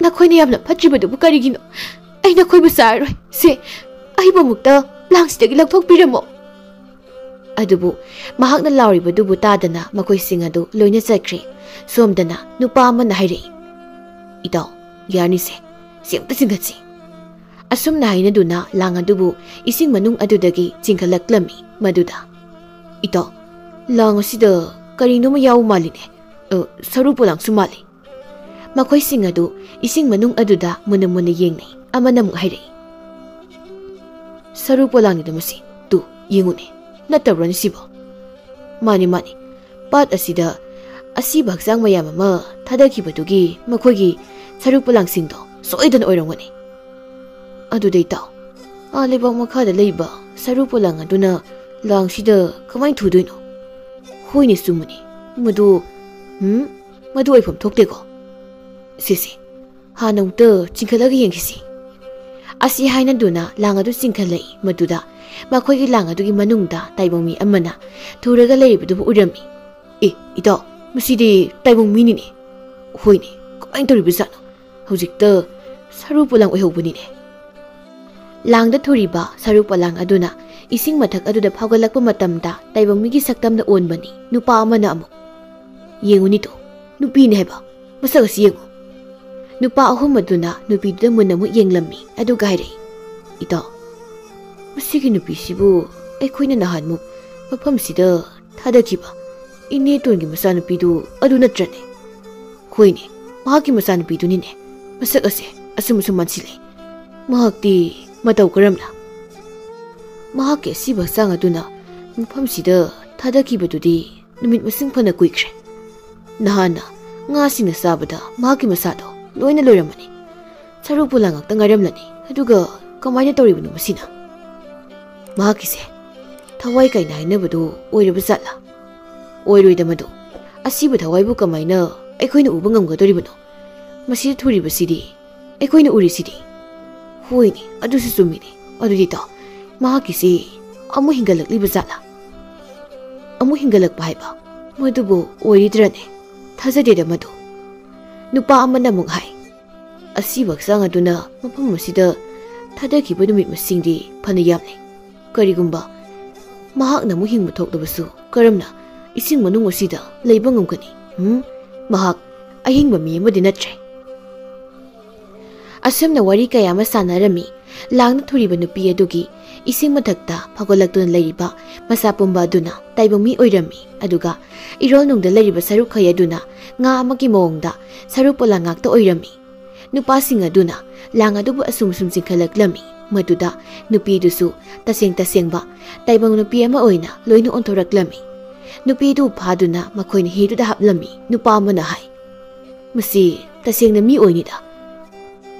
ꯅꯈꯣꯏꯅ ꯌꯥꯝꯅ ꯐꯠꯇ꯭ꯔꯤꯕꯗꯨꯕꯨ ꯀꯔꯤꯒꯤꯅꯣ ꯑꯩ ꯅꯈꯣꯏꯕꯨ ꯆꯥꯔꯔꯣꯏ ꯁꯦ ꯑꯩꯕꯨ ꯑꯃꯨꯛꯇ ꯂꯥꯡꯁꯤꯗꯒꯤ ꯂꯧꯊꯣꯛꯄꯤꯔꯝꯃꯣ ꯑꯗꯨꯕꯨ ꯃꯍꯥꯛꯅ ꯂꯥꯎꯔꯤꯕꯗꯨꯕꯨ ꯇꯥꯗꯅ ꯃꯈꯣꯏꯁꯤꯡ ꯑꯗꯨ ꯂꯣꯏꯅ ꯆꯠꯈ꯭ꯔꯦ ꯁꯣꯝꯗꯅ ꯅꯨꯄꯥ ꯑꯃꯅ ꯍꯥꯏꯔꯛꯏ ꯏꯇꯥꯎ ꯌꯥꯔꯅꯤꯁꯦ ꯁꯤ ꯑꯝꯇ ꯆꯤꯡꯈꯠꯁꯤ ꯑꯁꯨꯝꯅ ꯍꯥꯏꯅꯗꯨꯅ ꯂꯥꯡ ꯑꯗꯨꯕꯨ ꯏꯁꯤꯡ ꯃꯅꯨꯡ ꯑꯗꯨꯗꯒꯤ ꯆꯤꯡꯈꯠꯂꯛꯂꯝꯃꯤ ꯃꯗꯨꯗ ꯏꯇꯥꯎ ꯂꯥꯡ ꯑꯁꯤꯗ ꯀꯔꯤꯅꯣꯃ ꯌꯥꯎ ꯃꯥꯜꯂꯤꯅꯦ ꯁꯔꯨ ꯄꯣꯂꯥꯡꯁꯨ ꯃꯥꯜꯂꯤ ꯃꯈꯣꯏꯁꯤꯡ ꯑꯗꯨ ꯏꯁꯤꯡ ꯃꯅꯨꯡ ꯑꯗꯨꯗ ꯃꯨꯟꯅ ꯃꯨꯟꯅ ꯌꯦꯡꯅꯩ ꯑꯃꯅ ꯑꯃꯨꯛ ꯍꯥꯏꯔꯛꯏ ꯁꯔꯨ ꯄꯣꯂꯥꯡꯅꯤꯗ ꯃꯁꯤ ꯇꯨ ꯌꯦꯡꯉꯨꯅꯦ ꯅꯠꯇꯕ꯭ꯔꯅꯤ ꯁꯤꯕꯣ ꯃꯥꯅꯤ ꯃꯥꯅꯤ ꯄꯥꯠ ꯑꯁꯤꯗ ꯑꯁꯤꯕ ꯍꯛꯆꯥꯡ ꯃꯌꯥꯝ ꯑꯃ ꯊꯥꯗꯈꯤꯕꯗꯨꯒꯤ ꯃꯈꯣꯏꯒꯤ ꯁꯔꯨ ꯄꯣꯂꯥꯡꯁꯤꯡꯗꯣ ꯁꯣꯏꯗꯅ ꯑꯣꯏꯔꯝꯒꯅꯤ ꯑꯗꯨꯗ ꯏꯇꯥꯎ ꯂꯩꯕꯥꯛ ꯃꯈꯥꯗ ꯂꯩꯕ ꯁꯔꯨ ꯄꯣꯂꯥꯡ ꯑꯗꯨꯅ ꯂꯥꯡꯁꯤꯗ ꯀꯃꯥꯏꯅ ꯊꯨꯗꯣꯏꯅꯣ ꯍꯣꯏꯅꯦ ꯆꯨꯝꯃꯅꯤ ꯃꯗꯨ ꯑꯣꯏꯐꯝ ꯊꯣꯛꯇꯦꯀꯣ ꯁꯤꯁꯦ ꯍꯥꯟꯅ ꯑꯃꯨꯛꯇ ꯆꯤꯡꯈꯠꯂꯒ ꯌꯦꯡꯈꯤꯁꯤ ꯑꯁꯤ ꯍꯥꯏꯅꯗꯨꯅ ꯂꯥꯡ ꯑꯗꯨ ꯆꯤꯡꯈꯠꯂꯛꯏ ꯃꯗꯨꯗ ꯃꯈꯣꯏꯒꯤ ꯂꯥꯡ ꯑꯗꯨꯒꯤ ꯃꯅꯨꯡꯗ ꯇꯥꯏꯕꯪ ꯃꯤ ꯑꯃꯅ ꯊꯨꯔꯒ ꯂꯩꯔꯤꯕꯗꯨꯕꯨ ꯎꯔꯝꯃꯤ ꯏꯇꯥꯎ ꯃꯁꯤꯗꯤ ꯇꯥꯏꯕꯪ ꯃꯤꯅꯤꯅꯦ ꯍꯣꯏꯅꯦ ꯀꯃꯥꯏꯅ ꯇꯧꯔꯤꯕꯖꯥꯠꯅꯣ ꯍꯧꯖꯤꯛꯇ ꯁꯔꯨ ꯄꯣꯂꯥꯡ ꯑꯣꯏꯍꯧꯕꯅꯤꯅꯦ ꯂꯥꯡꯗ ꯊꯨꯔꯤꯕ ꯁꯔꯨ ꯄꯣꯂꯥꯡ ꯑꯗꯨꯅ ꯏꯁꯤꯡ ꯃꯊꯛ ꯑꯗꯨꯗ ꯐꯥꯎꯒꯠꯂꯛꯄ ꯃꯇꯝꯗ ꯇꯥꯏꯕꯪ ꯃꯤꯒꯤ ꯁꯛꯇꯝꯅ ꯑꯣꯟꯕꯅꯤ ꯅꯨꯄꯥ ꯑꯃꯅ ꯑꯃꯨꯛ ꯌꯦꯡꯉꯨꯅꯤꯇꯣ ꯅꯨꯄꯤꯅꯦ ꯍꯥꯏꯕ ꯃꯁꯛ ꯑꯁꯤ ꯌꯦꯡꯉꯨ ꯅꯨꯄꯥ ꯑꯍꯨꯝ ꯑꯗꯨꯅ ꯅꯨꯄꯤꯗꯨꯗ ꯃꯨꯟꯅ ꯑꯃꯨꯛ ꯌꯦꯡꯂꯝꯃꯤ ꯑꯗꯨꯒ ꯍꯥꯏꯔꯛꯏ ꯏꯇꯥꯎ ꯃꯁꯤꯒꯤ ꯅꯨꯄꯤꯁꯤꯕꯨ ꯑꯩꯈꯣꯏꯅ ꯅꯍꯥꯟꯃꯨꯛ ꯃꯐꯝꯁꯤꯗ ꯊꯥꯗꯈꯤꯕ ꯏꯅꯦꯇꯣꯟꯒꯤ ꯃꯆꯥꯅꯨꯄꯤꯗꯨ ꯑꯗꯨ ꯅꯠꯇ꯭ꯔꯅꯦ ꯍꯣꯏꯅꯦ ꯃꯍꯥꯛꯀꯤ ꯃꯆꯥꯅꯨꯄꯤꯗꯨꯅꯤꯅꯦ ꯃꯁꯛ ꯑꯁꯦ ꯑꯁꯨꯝ ꯃꯥꯟꯁꯤꯜꯂꯦ ꯃꯍꯥꯛꯇꯤ ꯃꯇꯧ ꯀꯔꯝꯅ ꯃꯍꯥꯛꯀꯤ ꯑꯁꯤꯕ ꯍꯛꯆꯥꯡ ꯑꯗꯨꯅ ꯃꯐꯝꯁꯤꯗ ꯊꯥꯗꯈꯤꯕꯗꯨꯗꯤ ꯅꯨꯃꯤꯠ ꯃꯁꯤꯡ ꯐꯅ ꯀꯨꯏꯈ꯭ꯔꯦ ꯅꯍꯥꯟꯅ ꯉꯥꯁꯤꯡꯅ ꯆꯥꯕꯗ ꯃꯍꯥꯛꯀꯤ ꯃꯁꯥꯗꯣ ꯂꯣꯏꯅ ꯂꯣꯏꯔꯝꯃꯅꯤ ꯁꯔꯨꯛ ꯄꯣꯂꯥꯡ ꯉꯥꯛꯇ ꯉꯥꯏꯔꯝꯂꯅꯤ ꯑꯗꯨꯒ ꯀꯃꯥꯏꯅ ꯇꯧꯔꯤꯕꯅꯣ ꯃꯁꯤꯅ ꯃꯍꯥꯛꯀꯤꯁꯦ ꯊꯋꯥꯏ ꯀꯥꯏꯅ ꯍꯥꯏꯅꯕꯗꯨ ꯑꯣꯏꯔꯕ ꯖꯥꯠꯂꯥ ꯑꯣꯏꯔꯣꯏꯗ ꯃꯗꯨ ꯑꯁꯤꯕ ꯊꯋꯥꯏꯕꯨ ꯀꯃꯥꯏꯅ ꯑꯩꯈꯣꯏꯅ ꯎꯕ ꯉꯝꯒꯗꯧꯔꯤꯕꯅꯣ ꯃꯁꯤꯗ ꯊꯨꯔꯤꯕꯁꯤꯗꯤ ꯑꯩꯈꯣꯏꯅ ꯎꯔꯤꯁꯤꯗꯤ ꯍꯣꯏꯅꯦ ꯑꯗꯨꯁꯨ ꯆꯨꯝꯃꯤꯅꯦ ꯑꯗꯨꯗꯤ ꯇꯥꯎ ꯃꯍꯥꯛꯀꯤꯁꯤ ꯑꯃꯨꯛ ꯍꯤꯡꯒꯠꯂꯛꯂꯤꯕ ꯖꯥꯠꯂꯥ ꯑꯃꯨꯛ ꯍꯤꯡꯒꯠꯂꯛꯄ ꯍꯥꯏꯕ ꯃꯗꯨꯕꯨ ꯑꯣꯏꯔꯤꯗ꯭ꯔꯅꯦ ꯊꯥꯖꯗꯦꯗ ꯃꯗꯨ ꯅꯨꯄꯥ ꯑꯃꯅ ꯑꯃꯨꯛ ꯍꯥꯏ ꯑꯁꯤꯕ ꯍꯛꯆꯥꯡ ꯑꯗꯨꯅ ꯃꯐꯝ ꯑꯁꯤꯗ ꯊꯥꯗꯈꯤꯕ ꯅꯨꯃꯤꯠ ꯃꯁꯤꯡꯗꯤ ꯐꯅ ꯌꯥꯝꯂꯦ ꯀꯔꯤꯒꯨꯝꯕ ꯃꯍꯥꯛꯅ ꯑꯃꯨꯛ ꯍꯤꯡꯕ ꯊꯣꯛꯂꯕꯁꯨ ꯀꯔꯝꯅ ꯏꯁꯤꯡ ꯃꯅꯨꯡ ꯑꯁꯤꯗ ꯂꯩꯕ ꯉꯝꯒꯅꯤ ꯃꯍꯥꯛ ꯑꯍꯤꯡꯕ ꯃꯤ ꯑꯃꯗꯤ ꯅꯠꯇ꯭ꯔꯦ ꯑꯁꯨꯝꯅ ꯋꯥꯔꯤ ꯀꯌꯥ ꯑꯃ ꯁꯥꯟꯅꯔꯝꯃꯤ ꯂꯥꯡꯅ ꯊꯨꯔꯤꯕ ꯅꯨꯄꯤ ꯑꯗꯨꯒꯤ ꯏꯁꯤꯡ ꯃꯊꯛꯇ ꯐꯥꯎꯒꯠꯂꯛꯇꯨꯅ ꯂꯩꯔꯤꯕ ꯃꯁꯥ ꯄꯨꯝꯕ ꯑꯗꯨꯅ ꯇꯥꯏꯕꯪ ꯃꯤ ꯑꯣꯏꯔꯝꯃꯤ ꯑꯗꯨꯒ ꯏꯔꯣꯜꯅꯨꯡꯗ ꯂꯩꯔꯤꯕ ꯁꯔꯨꯛꯈꯩ ꯑꯗꯨꯅ ꯉꯥ ꯑꯃꯒꯤ ꯃꯑꯣꯡꯗ ꯁꯔꯨꯛ ꯄꯣꯂꯥꯡ ꯉꯥꯛꯇ ꯑꯣꯏꯔꯝꯃꯤ ꯅꯨꯄꯥꯁꯤꯡ ꯑꯗꯨꯅ ꯂꯥꯡ ꯑꯗꯨꯕꯨ ꯑꯁꯨꯝ ꯆꯤꯡꯈꯠꯂꯛꯂꯝꯃꯤ ꯃꯗꯨꯗ ꯅꯨꯄꯤꯗꯨꯁꯨ ꯇꯁꯦꯡꯕ ꯇꯥꯏꯕꯪ ꯅꯨꯄꯤ ꯑꯃ ꯑꯣꯏꯅ ꯂꯣꯏꯅ ꯑꯣꯟꯊꯣꯔꯛꯂꯝꯃꯤ ꯅꯨꯄꯤꯗꯨ ꯐꯥꯗꯨꯅ ꯃꯈꯣꯏꯅ ꯍꯤꯗꯨꯗ ꯍꯥꯞꯂꯝꯃꯤ ꯅꯨꯄꯥ ꯑꯃꯅ ꯍꯥꯏ ꯃꯁꯤ ꯇꯁꯦꯡꯅ ꯃꯤ ꯑꯣꯏꯅꯤꯗ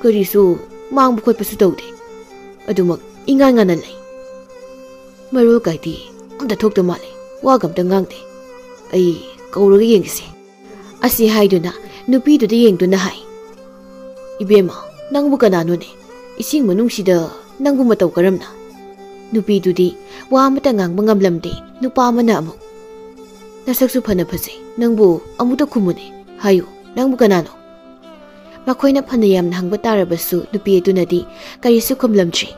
ꯀꯔꯤꯁꯨ ꯃꯥꯡꯕ ꯈꯣꯠꯄꯁꯨ ꯇꯧꯗꯦ ꯑꯗꯨꯃꯛ ꯏꯉꯥꯟ ꯉꯥꯟꯅ ꯂꯩ ꯃꯔꯣꯜ ꯀꯥꯏꯗꯤ ꯑꯝꯇ ꯊꯣꯛꯇ ꯃꯥꯜꯂꯦ ꯋꯥꯒ ꯑꯝꯇ ꯉꯥꯡꯗꯦ ꯑꯩ ꯀꯧꯔꯒ ꯌꯦꯡꯒꯦꯁꯦ ꯑꯁꯤ ꯍꯥꯏꯗꯨꯅ ꯅꯨꯄꯤꯗꯨꯗ ꯌꯦꯡꯗꯨꯅ ꯍꯥꯏ ꯏꯕꯦꯝꯃ ꯅꯪꯕꯨ ꯀꯅꯥꯅꯣꯅꯦ ꯏꯁꯤꯡ ꯃꯅꯨꯡꯁꯤꯗ ꯅꯪꯕꯨ ꯃꯇꯧ ꯀꯔꯝꯅ ꯅꯨꯄꯤꯗꯨꯗꯤ ꯋꯥ ꯑꯃꯇ ꯉꯥꯡꯕ ꯉꯝꯂꯝꯗꯦ ꯅꯨꯄꯥ ꯑꯃꯅ ꯑꯃꯨꯛ ꯅꯁꯛꯁꯨ ꯐꯅ ꯐꯖꯩ ꯅꯪꯕꯨ ꯑꯃꯨꯛꯇ ꯈꯨꯝꯃꯨꯅꯦ ꯍꯥꯏꯌꯨ ꯅꯪꯕꯨ ꯀꯅꯥꯅꯣ ꯃꯈꯣꯏꯅ ꯐꯅ ꯌꯥꯝꯅ ꯍꯪꯕ ꯇꯥꯔꯕꯁꯨ ꯅꯨꯄꯤ ꯑꯗꯨꯅꯗꯤ ꯀꯔꯤꯁꯨ ꯈꯨꯝꯂꯝꯗ꯭ꯔꯤ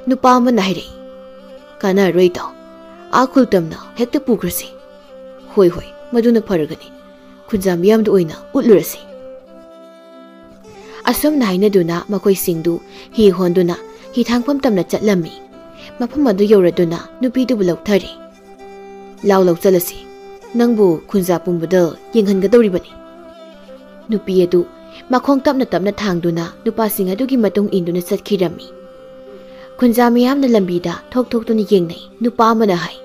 ꯅꯨꯄꯥ ꯑꯃꯅ ꯍꯥꯏꯔꯛꯏ ꯀꯥꯟꯅꯔꯣꯏ ꯇꯥꯎ ꯈꯨꯜꯇꯝꯅ ꯍꯦꯛꯇ ꯄꯨꯈ꯭ꯔꯁꯤ ꯍꯣꯏ ꯃꯗꯨꯅ ꯐꯔꯒꯅꯤ ꯈꯨꯟꯖꯥ ꯃꯤꯌꯥꯝꯗ ꯑꯣꯏꯅ ꯎꯠꯂꯨꯔꯁꯤ ꯑꯁꯨꯝꯅ ꯍꯥꯏꯅꯗꯨꯅ ꯃꯈꯣꯏꯁꯤꯡꯗꯨ ꯍꯤ ꯍꯣꯟꯗꯨꯅ ꯍꯤꯊꯥꯡꯐꯝ ꯇꯝꯅ ꯆꯠꯂꯝꯃꯤ ꯃꯐꯝ ꯑꯗꯨ ꯌꯧꯔꯗꯨꯅ ꯅꯨꯄꯤꯗꯨꯕꯨ ꯂꯧꯊꯔꯤ ꯂꯥꯎ ꯆꯠꯂꯁꯤ ꯅꯪꯕꯨ ꯈꯨꯟꯖꯥ ꯄꯨꯝꯕꯗ ꯌꯦꯡꯍꯟꯒꯗꯧꯔꯤꯕꯅꯤ ꯅꯨꯄꯤ ꯑꯗꯨ ꯃꯈꯣꯡ ꯇꯞꯅ ꯊꯥꯡꯗꯨꯅ ꯅꯨꯄꯥꯁꯤꯡ ꯑꯗꯨꯒꯤ ꯃꯇꯨꯡ ꯏꯟꯗꯨꯅ ꯆꯠꯈꯤꯔꯝꯃꯤ ꯈꯨꯟꯖꯥ ꯃꯤꯌꯥꯝꯅ ꯂꯝꯕꯤꯗ ꯊꯣꯛꯇꯨꯅ ꯌꯦꯡꯅꯩ ꯅꯨꯄꯥ ꯑꯃꯅ ꯍꯥꯏ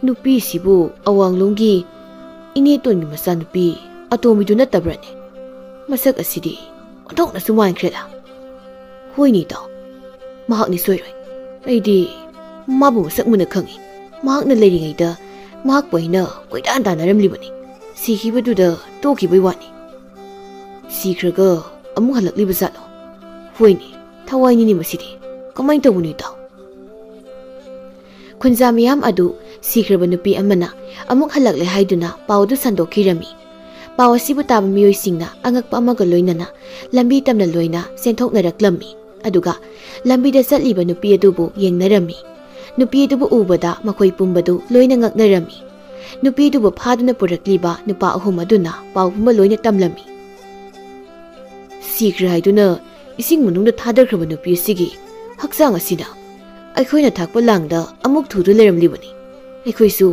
ꯅꯨꯄꯤꯁꯤꯕꯨ ꯑꯋꯥꯡꯂꯣꯝꯒꯤ ꯏꯅꯦꯇꯣꯟꯒꯤ ꯃꯆꯥꯅꯨꯄꯤ ꯑꯇꯣꯝꯕꯤꯗꯨ ꯅꯠꯇꯕ꯭ꯔꯅꯦ ꯃꯁꯛ ꯑꯁꯤꯗꯤ ꯑꯣꯟꯊꯣꯛꯅꯁꯨ ꯃꯥꯟꯈ꯭ꯔꯦꯗ ꯍꯣꯏꯅꯤ ꯇꯥꯎ ꯃꯍꯥꯛꯅꯤ ꯁꯣꯏꯔꯣꯏ ꯑꯩꯗꯤ ꯃꯥꯕꯨ ꯃꯁꯛ ꯃꯨꯟꯅ ꯈꯪꯏ ꯃꯍꯥꯛꯅ ꯂꯩꯔꯤꯉꯩꯗ ꯃꯍꯥꯛꯄꯨ ꯑꯩꯅ ꯀꯣꯏꯇꯥꯟ ꯇꯥꯟꯅꯔꯝꯂꯤꯕꯅꯤ ꯁꯤꯈꯤꯕꯗꯨꯗ ꯇꯣꯛꯈꯤꯕꯩ ꯋꯥꯅꯤ ꯁꯤꯈ꯭ꯔꯒ ꯑꯃꯨꯛ ꯍꯜꯂꯛꯂꯤꯕ ꯖꯥꯠꯂꯣ ꯍꯣꯏꯅꯤ ꯊꯋꯥꯏꯅꯤꯅꯤ ꯃꯁꯤꯗꯤ ꯀꯃꯥꯏꯅ ꯇꯧꯕꯅꯤ ꯇꯥꯎ ꯈꯨꯟꯖꯥ ꯃꯤꯌꯥꯝ ꯑꯗꯨ ꯁꯤꯈ꯭ꯔꯕ ꯅꯨꯄꯤ ꯑꯃꯅ ꯑꯃꯨꯛ ꯍꯜꯂꯛꯂꯦ ꯍꯥꯏꯗꯨꯅ ꯄꯥꯎꯗꯨ ꯁꯟꯗꯣꯛꯈꯤꯔꯝꯃꯤ ꯄꯥꯎ ꯑꯁꯤꯕꯨ ꯇꯥꯕ ꯃꯤꯑꯣꯏꯁꯤꯡꯅ ꯑꯉꯛꯄ ꯑꯃꯒ ꯂꯣꯏꯅꯅ ꯂꯝꯕꯤ ꯇꯝꯅ ꯂꯣꯏꯅ ꯆꯦꯟꯊꯣꯛꯅꯔꯛꯂꯝꯃꯤ ꯑꯗꯨꯒ ꯂꯝꯕꯤꯗ ꯆꯠꯂꯤꯕ ꯅꯨꯄꯤ ꯑꯗꯨꯕꯨ ꯌꯦꯡꯅꯔꯝꯃꯤ ꯅꯨꯄꯤ ꯑꯗꯨꯕꯨ ꯎꯕꯗ ꯃꯈꯣꯏ ꯄꯨꯝꯕꯗꯨ ꯂꯣꯏꯅ ꯉꯛꯅꯔꯝꯃꯤ ꯅꯨꯄꯤ ꯑꯗꯨꯕꯨ ꯐꯥꯗꯨꯅ ꯄꯨꯔꯛꯂꯤꯕ ꯅꯨꯄꯥ ꯑꯍꯨꯝ ꯑꯗꯨꯅ ꯄꯥꯎ ꯄꯨꯝꯕ ꯂꯣꯏꯅ ꯇꯝꯂꯝꯃꯤ ꯁꯤꯈ꯭ꯔꯦ ꯍꯥꯏꯗꯨꯅ ꯏꯁꯤꯡ ꯃꯅꯨꯡꯗ ꯊꯥꯗꯈ꯭ꯔꯕ ꯅꯨꯄꯤ ꯑꯁꯤꯒꯤ ꯍꯛꯆꯥꯡ ꯑꯁꯤꯅ ꯑꯩꯈꯣꯏꯅ ꯊꯥꯛꯄ ꯂꯥꯡꯗ ꯑꯃꯨꯛ ꯊꯨꯗꯨꯅ ꯂꯩꯔꯝꯂꯤꯕꯅꯤ ꯑꯩꯈꯣꯏꯁꯨ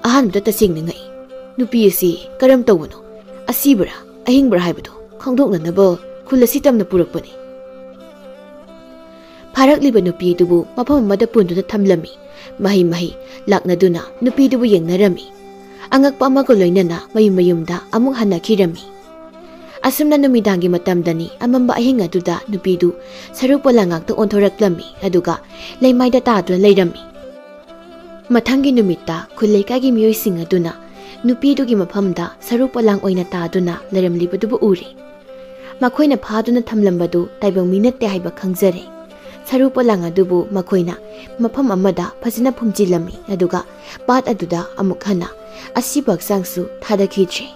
ꯑꯍꯥꯟꯕꯗ ꯇꯁꯦꯡꯅ ꯉꯛꯏ ꯅꯨꯄꯤ ꯑꯁꯤ ꯀꯔꯝ ꯇꯧꯕꯅꯣ ꯑꯁꯤꯕ꯭ꯔꯥ ꯑꯍꯤꯡꯕ꯭ꯔꯥ ꯍꯥꯏꯕꯗꯨ ꯈꯪꯗꯣꯛꯅꯅꯕ ꯈꯨꯜ ꯑꯁꯤ ꯇꯝꯅ ꯄꯨꯔꯛꯄꯅꯤ ꯐꯥꯔꯛꯂꯤꯕ ꯅꯨꯄꯤ ꯑꯗꯨꯕꯨ ꯃꯐꯝ ꯑꯃꯗ ꯄꯨꯟꯗꯨꯅ ꯊꯝꯂꯝꯃꯤ ꯃꯍꯩ ꯂꯥꯛꯅꯗꯨꯅ ꯅꯨꯄꯤꯗꯨꯕꯨ ꯌꯦꯡꯅꯔꯝꯃꯤ ꯑꯉꯛꯄ ꯑꯃꯒ ꯂꯣꯏꯅꯅ ꯃꯌꯨꯝꯗ ꯑꯃꯨꯛ ꯍꯟꯅꯈꯤꯔꯝꯃꯤ ꯑꯁꯨꯝꯅ ꯅꯨꯃꯤꯗꯥꯡꯒꯤ ꯃꯇꯝꯗꯅꯤ ꯑꯃꯝꯕ ꯑꯍꯤꯡ ꯑꯗꯨꯗ ꯅꯨꯄꯤꯗꯨ ꯁꯔꯨꯛ ꯄꯣꯂꯥꯡ ꯉꯥꯛꯇ ꯑꯣꯟꯊꯣꯔꯛꯂꯝꯃꯤ ꯑꯗꯨꯒ ꯂꯩꯃꯥꯏꯗ ꯇꯥꯗꯨꯅ ꯂꯩꯔꯝꯃꯤ ꯃꯊꯪꯒꯤ ꯅꯨꯃꯤꯠꯇ ꯈꯨꯜ ꯂꯩꯀꯥꯏꯒꯤ ꯃꯤꯑꯣꯏꯁꯤꯡ ꯑꯗꯨꯅ ꯅꯨꯄꯤꯗꯨꯒꯤ ꯃꯐꯝꯗ ꯁꯔꯨꯛ ꯄꯣꯂꯥꯡ ꯑꯣꯏꯅ ꯇꯥꯗꯨꯅ ꯂꯩꯔꯝꯂꯤꯕꯗꯨꯕꯨ ꯎꯔꯤ ꯃꯈꯣꯏꯅ ꯐꯥꯗꯨꯅ ꯊꯝꯂꯝꯕꯗꯨ ꯇꯥꯏꯕꯪ ꯃꯤ ꯅꯠꯇꯦ ꯍꯥꯏꯕ ꯈꯪꯖꯔꯦ ꯁꯔꯨꯛ ꯄꯣꯂꯥꯡ ꯑꯗꯨꯕꯨ ꯃꯈꯣꯏꯅ ꯃꯐꯝ ꯑꯃꯗ ꯐꯖꯅ ꯐꯨꯝꯖꯤꯜꯂꯝꯃꯤ ꯑꯗꯨꯒ ꯄꯥꯠ ꯑꯗꯨꯗ ꯑꯃꯨꯛ ꯍꯟꯅ ꯑꯁꯤꯕ ꯍꯛꯆꯥꯡꯁꯨ ꯊꯥꯗꯈꯤꯗ꯭ꯔꯦ